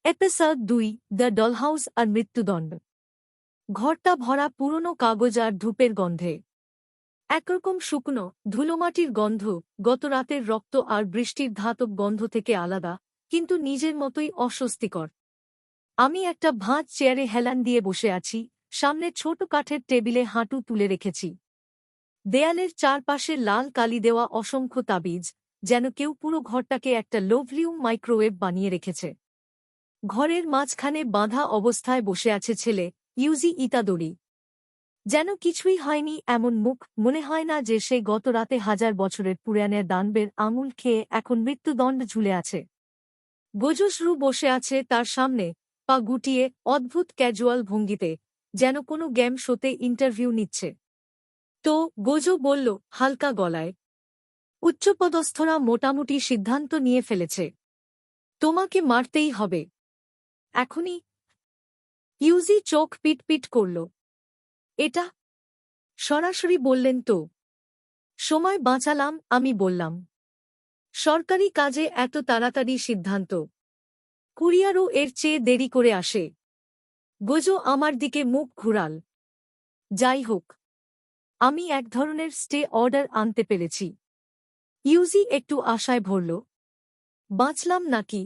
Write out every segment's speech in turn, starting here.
Episode ২ the dollhouse আর মৃত্যুদণ্ড। ঘরটা ভরা পুরনো কাগজ আর ধূপের গন্ধে। একরকম শুকনো ধুলোমাটির গন্ধ, গত রাতের রক্ত আর বৃষ্টির ধাতব গন্ধ থেকে আলাদা, কিন্তু নিজের মতোই অস্বস্তিকর। আমি একটা ভাঁজ চেয়ারে হেলান দিয়ে বসে আছি, সামনে ছোট কাঠের টেবিলে হাঁটু তুলে রেখেছি। দেয়ালের চারপাশে লাল কালি দেওয়া অসংখ্য তাবিজ, যেন কেউ পুরো ঘরটাকে একটা লোভলিউম মাইক্রোওয়েভ বানিয়ে রেখেছে। ঘরের মাঝখানে বাঁধা অবস্থায় বসে আছে ছেলে ইউজি ইতাদোরি। যেন কিছুই হয়নি এমন মুখ, মনে হয় না যে সে গত রাতে 1000 বছরের পুরানের দানবের আঙুল খেয়ে এখন মৃত্যুদণ্ড ঝুলে আছে। গোজোশরু বসে আছে তার সামনে, পা গুটিয়ে, অদ্ভুত ক্যাজুয়াল ভঙ্গিতে, যেন কোনো গেম শোতে ইন্টারভিউ নিচ্ছে। তো গোজো বলল হালকা গলায়, উচ্চপদস্থরা মোটামুটি সিদ্ধান্ত নিয়ে ফেলেছে, তোমাকে মারতেই হবে এখনই। ইউজি চোখ পিটপিট করল। এটা সরাসরি বললেন তো? সময় বাঁচালাম, আমি বললাম। সরকারি কাজে এত তাড়াতাড়ি সিদ্ধান্ত? কুরিয়ারও এর চেয়ে দেরি করে আসে। গোজো আমার দিকে মুখ ঘুরাল। যাই হোক, আমি এক ধরনের স্টে অর্ডার আনতে পেরেছি। ইউজি একটু আশায় ভরল। বাঁচলাম নাকি?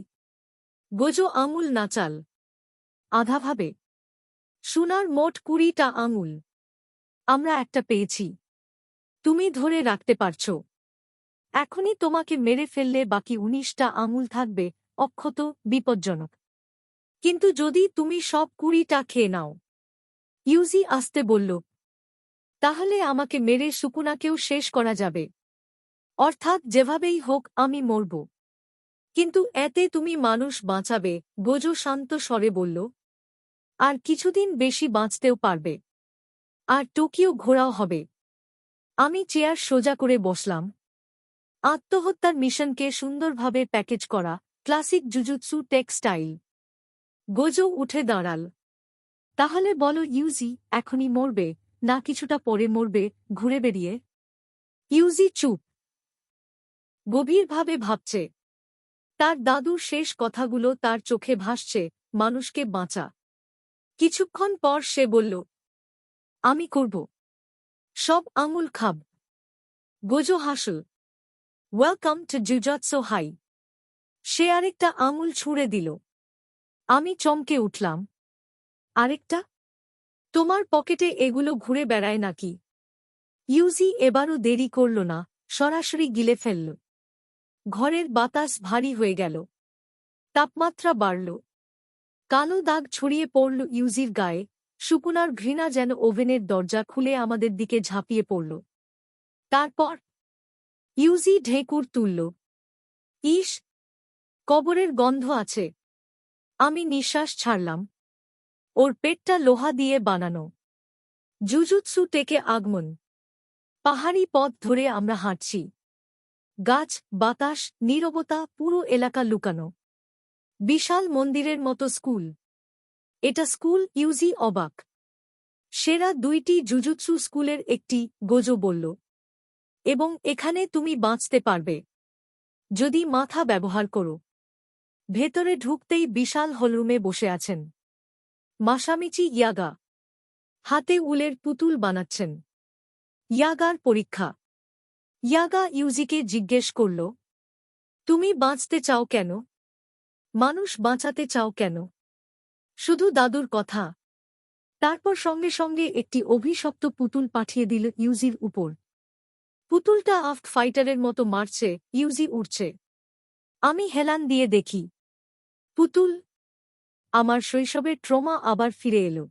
গোজো আঙুল নাচাল। আধাভাবে। সোনার মোট 20টা আঙুল। আমরা একটা পেয়েছি। তুমি ধরে রাখতে পারছ? এখনই তোমাকে মেরে ফেললে বাকি 19টা আঙুল থাকবে অক্ষত, বিপজ্জনক। কিন্তু যদি তুমি সব 20টা খেয়ে নাও, ইউজি আস্তে বলল, তাহলে আমাকে মেরে সুকুনাকেও শেষ করা যাবে। অর্থাৎ যেভাবেই হোক আমি মরব। কিন্তু এতে তুমি মানুষ বাঁচাবে, গোজো শান্ত স্বরে বলল। আর কিছুদিন বেশি বাঁচতেও পারবে। আর টোকিও ঘোরাও হবে। আমি চেয়ার সোজা করে বসলাম। আত্মহত্যার মিশনকে সুন্দরভাবে প্যাকেজ করা, ক্লাসিক জুজুৎসু টেক্সটাইল। গোজো উঠে দাঁড়াল। তাহলে বলো ইউজি, এখনই মরবে, না কিছুটা পরে মরবে, ঘুরে বেরিয়ে? ইউজি চুপ। গভীরভাবে ভাবছে। তার দাদুর শেষ কথাগুলো তার চোখে ভাসছে, মানুষকে বাঁচা। কিছুক্ষণ পর সে বলল, আমি করব। সব আঙুল খাব। গোজো হাসল। Welcome to jujutsu high. সে আরেকটা আঙুল ছুঁড়ে দিল। আমি চমকে উঠলাম। আরেকটা? তোমার পকেটে এগুলো ঘুরে বেড়ায় নাকি? ইউজি এবারও দেরি করল না, সরাসরি গিলে ফেলল। ঘরের বাতাস ভারী হয়ে গেল। তাপমাত্রা বাড়ল। কালো দাগ ছড়িয়ে পড়ল ইউজির গায়ে, সুকুনার ঘৃণা যেন ওভেনের দরজা খুলে আমাদের দিকে ঝাঁপিয়ে পড়ল। তারপর ইউজি ঢেঁকুর তুলল। ইস, কবরের গন্ধ আছে। আমি নিঃশ্বাস ছাড়লাম। ওর পেটটা লোহা দিয়ে বানানো। জুজুৎসু টেকে আগমন। পাহাড়ি পথ ধরে আমরা হাঁটছি। গাছ, বাতাস, নীরবতা, পুরো এলাকা লুকানো। বিশাল মন্দিরের মতো স্কুল। এটা স্কুল? ইউজি অবাক। সেরা 2টি জুজুৎসু স্কুলের একটি, গোজো বলল। এবং এখানে তুমি বাঁচতে পারবে যদি মাথা ব্যবহার করো। ভেতরে ঢুকতেই বিশাল হলরুমে বসে আছেন মাসামিচি ইয়াগা। হাতে উলের পুতুল বানাচ্ছেন। ইয়াগার পরীক্ষা। ইয়াগা ইউজিকে জিজ্ঞেস করল, তুমি বাঁচতে চাও কেন? মানুষ বাঁচাতে চাও কেন? শুধু দাদুর কথা। তারপর সঙ্গে সঙ্গে একটি অভিশপ্ত পুতুল পাঠিয়ে দিল ইউজির উপর। পুতুলটা আফট ফাইটারের মতো মারছে, ইউজি উঠছে। আমি হেলান দিয়ে দেখি। পুতুল। আমার শৈশবের ট্রমা আবার ফিরে এলো।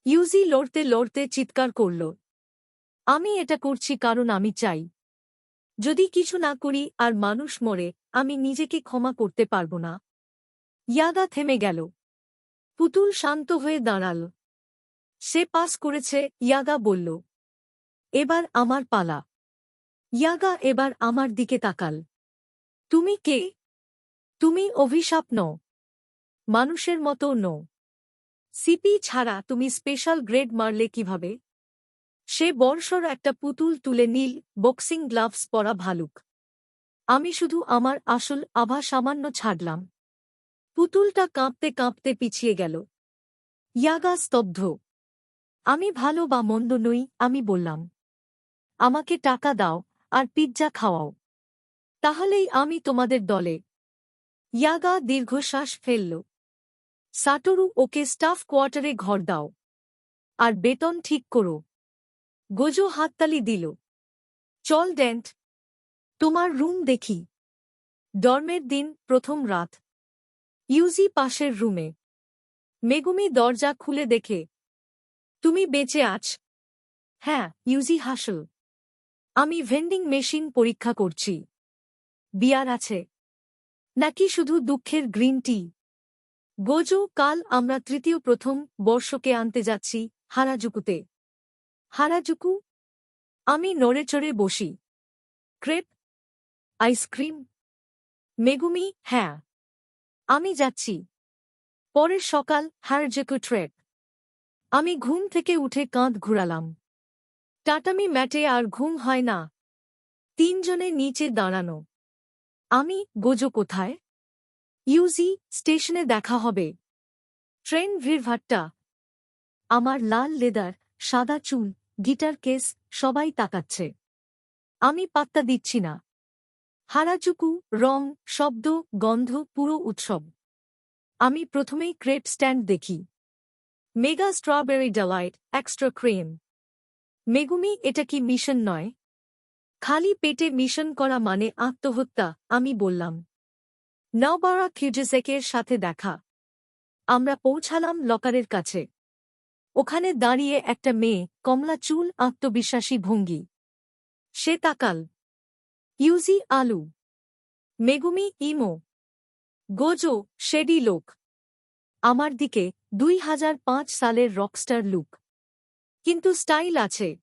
ইউজি লড়তে লড়তে চিৎকার করল, আমি এটা করছি কারণ আমি চাই। যদি কিছু না করি আর মানুষ মরে, আমি নিজেকে ক্ষমা করতে পারব না। ইয়াগা থেমে গেল। পুতুল শান্ত হয়ে দাঁড়াল। সে পাস করেছে, ইয়াগা বলল। এবার আমার পালা। ইয়াগা এবার আমার দিকে তাকাল। তুমি কে? তুমি অভিশাপ নও। মানুষের মতো নও। সিপি ছাড়া তুমি স্পেশাল গ্রেড মারলে কিভাবে? সে বর্ষর একটা পুতুল তুলে নীল বক্সিং গ্লাভস পরা ভালুক। আমি শুধু আমার আসল আভা সামান্য ছাড়লাম। পুতুলটা কাঁপতে কাঁপতে পিছিয়ে গেল। ইয়াগা স্তব্ধ। আমি ভালো বা মন্দ নই, আমি বললাম। আমাকে টাকা দাও আর পিৎজা খাওয়াও, তাহলেই আমি তোমাদের দলে। ইয়াগা দীর্ঘশ্বাস ফেলল। সাটোরু, ওকে স্টাফ কোয়ার্টারে ঘর দাও আর বেতন ঠিক করো। গোজো হাততালি দিল। চল ডেন্ট, তোমার রুম দেখি। ডর্মের দিন, প্রথম রাত। ইউজি পাশের রুমে। মেগুমি দরজা খুলে দেখে, তুমি বেঁচে আছ? হ্যাঁ, ইউজি হাসল। আমি ভেন্ডিং মেশিন পরীক্ষা করছি। বিয়ার আছে নাকি শুধু দুঃখের গ্রিন টি? গোজো, কাল আমরা তৃতীয় প্রথম বর্ষকে আনতে যাচ্ছি হারাজুকুতে। হারাজুকু? আমি নড়েচড়ে বসি। ক্রেপ? আইসক্রিম? মেগুমি, হ্যাঁ, আমি যাচ্ছি। পরের সকাল, হারাজুকু ট্রেপ। আমি ঘুম থেকে উঠে কাঁধ ঘুরালাম। টাটামি ম্যাটে আর ঘুম হয় না। তিনজনে নিচে দাঁড়ানো। আমি, গোজো কোথায়? ইউজি, স্টেশনে দেখা হবে। ট্রেন ভিড়ভাট্টা। আমার লাল লেদার, সাদা চুল, গিটার কেস, সবাই তাকাচ্ছে। আমি পাত্তা দিচ্ছি না। হারাজুকু, রং, শব্দ, গন্ধ, পুরো উৎসব। আমি প্রথমেই ক্রেপ স্ট্যান্ড দেখি। Mega strawberry delight, extra cream. Megumi, এটা কি মিশন নয়? খালি পেটে মিশন করা মানে আত্মহত্যা, আমি বললাম। নওবারা কিউজিসেকের সাথে দেখা। আমরা পৌঁছালাম লকারের কাছে। ওখানে দাঁড়িয়ে একটা মেয়ে, কমলা চুল, আত্মবিশ্বাসী ভঙ্গি। সে তাকাল। ইউজি, আলু। Megumi, imo. গোজো, শেডি লোক। আমার দিকে, 2005 সালের রকস্টার লুক। কিন্তু স্টাইল আছে।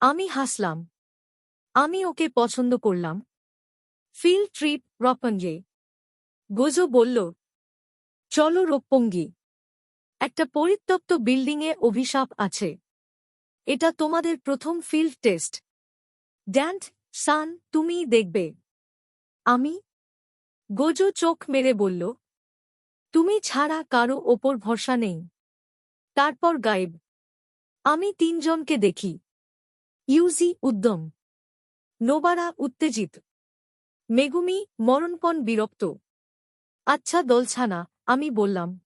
আমি হাসলাম। আমি ওকে পছন্দ করলাম। Field trip, রপঞ্জে। গোজো বলল, চলো রোপ্পঙ্গি। একটা পরিত্যক্ত বিল্ডিংয়ে অভিশাপ আছে। এটা তোমাদের প্রথম ফিল্ড টেস্ট। ড্যান্ট, সান, তুমিই দেখবে। আমি? গোজো চোখ মেরে বলল, তুমি ছাড়া কারো ওপর ভরসা নেই। তারপর গায়েব। আমি তিনজনকে দেখি। ইউজি উদ্যম, নোবারা উত্তেজিত, মেগুমি মরণপণ বিরক্ত। আচ্ছা দলছানা, আমি বললাম।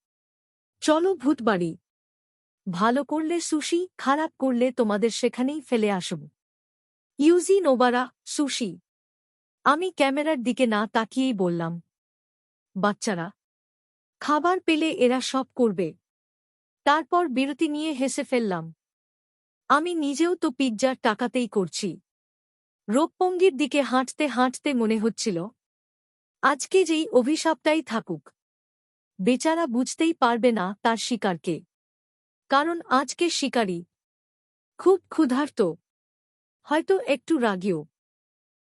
চলো ভূতবাড়ি। ভালো করলে সুশি, খারাপ করলে তোমাদের সেখানেই ফেলে আসব। Yuji, Nobara, sushi. আমি ক্যামেরার দিকে না তাকিয়েই বললাম। বাচ্চারা, খাবার পেলে এরা সব করবে। তারপর বিরতি নিয়ে হেসে ফেললাম। আমি নিজেও তো পিৎজার টাকাতেই করছি। রোপপঙ্গির দিকে হাঁটতে হাঁটতে মনে হচ্ছিল, আজকে যেই অভিশাপটাই থাকুক, বেচারা বুঝতেই পারবে না তার শিকারকে। কারণ আজকে শিকারী খুব ক্ষুধার্ত, হয়তো একটু রাগীও।